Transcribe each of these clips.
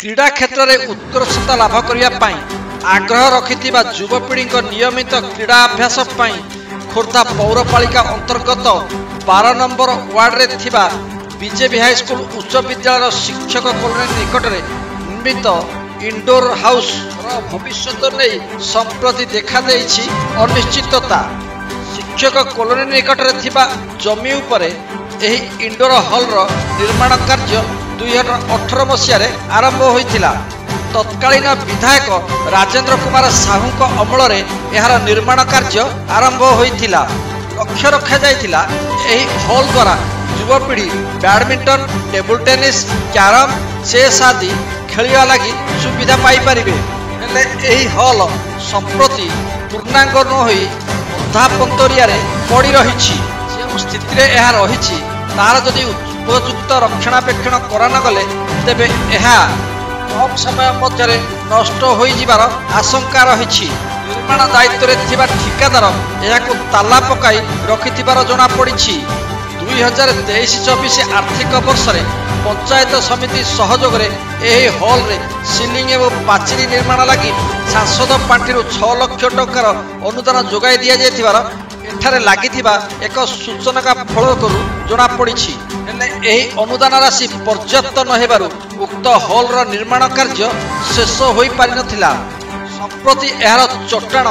क्रीड़ा क्षेत्र में उत्कृष्टता लाभ करने आग्रह रखिथिबा युवपीढ़ी नियमित क्रीड़ाभ्यास खोर्धा पौरपालिका अंतर्गत 12 नंबर वार्ड रे थिबा बीजेपी हाईस्कल उच्च विद्यालय शिक्षक कॉलोनी निकट में निर्मित इंडोर हाउस भविष्य नहीं संप्रति देखा देइछि अनिश्चितता। शिक्षक कॉलोनी निकट में थिबा जमी उपरे एही इंडोर हॉल रो निर्माण कार्य 2018 मसीह आरंभ होइथिला। तत्कालीन विधायक राजेंद्र कुमार साहू अमल यार निर्माण कार्य आरंभ होइथिला। लक्ष्य रखा जाइथिला एही हॉल द्वारा युवपीढ़ी badminton, table tennis, carrom, chess आदि खेलिया लगी सुविधा पाई परिबे। हेले एही हॉल संप्रति पूर्णांग न होई अधापंतरिया पड़ी रही स्थिति रे यह रही तार जदि उपयुक्त रक्षणाबेक्षण करा गले तेबे यह कम समय मध्य नष्ट हो जिबार आशंका रही। निर्माण दायित्व रे थिबा ठिकादार यहाकु ताला पकाई रखिथिबार जणा पड़िछि। 2023-24 आर्थिक वर्ष रे पंचायत समिति सहयोग रे एही हॉल रे सीलिंग एवं पाचेरी निर्माण लगी सांसद पार्टी 6 लाख टंकार अनुदान जोगाई दिया जायथिबार एठारे लागिथिबा एक सूचना का फल करू जणा पड़िछि। हेले एही अनुदान राशि पर्याप्त न हेबारु उक्त हॉल रो निर्माण कार्य शेष होई पारि नथिला। संप्रति एहार चट्टाण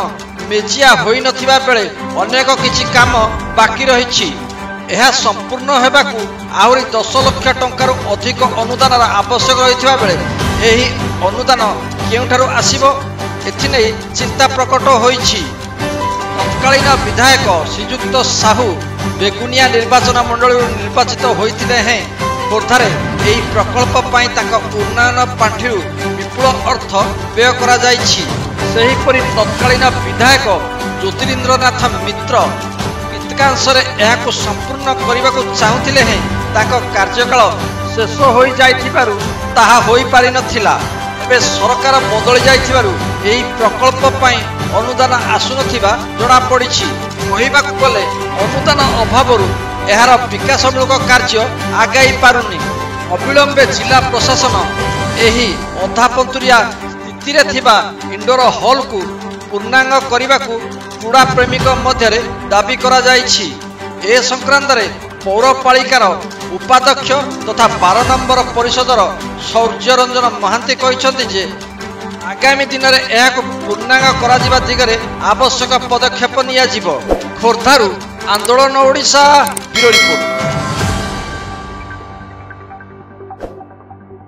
मेजिया होई नथिबा बेले अनेक किछि काम बाकी रहिछि। यह संपूर्ण होबाकू आहरी 10 लाख टंकार अधिक अनुदान आवश्यक रही बेले यही अनुदान केउठारु आसिबो एथिने चिंता प्रकट होइछि। तत्कालीन विधायक श्रीजुक्त साहू बेगुनिया निर्वाचन मंडल निर्वाचित होइथिले हैं खोर्धारे एही प्रकल्प पई ताका उन्नयन पांठी विपुल अर्थ व्यय करा जाइछि। सेहीपरि तत्कालीन विधायक ज्योतिरिंद्रनाथ मित्र यह संपूर्ण करने को चाहूले हैं ताको कार्यकाल शेष हो जाइथिबारु ताहा होई पारि नथिला। एबे सरकार बदली जाइथिबारु एही प्रकल्प पई अनुदान आसुनथिबा जणा पड़िछि। कहिबाकु गले अनुदान अभावरु एहार विकासमूलक कार्य आगाई पारुनी। अविलंबे जिला प्रशासन एही अधापंतुरिया स्थिति रे थिबा इंडोर हॉल को पूर्णांग करबाकू क्रीड़ा प्रेमी मध्य दाबी करा जाइछि। ए संक्रांत पौरपालिकार उपाध्यक्ष तथा 12 नंबर परिषदर शौर्य रंजन महांती कहते जे आगामी दिन में यह पूर्णांग करा दिगरे आवश्यक पदक्षेप नियाजिबो। खोर्धारू आंदोलन ओडिशा ब्यूरो रिपोर्ट।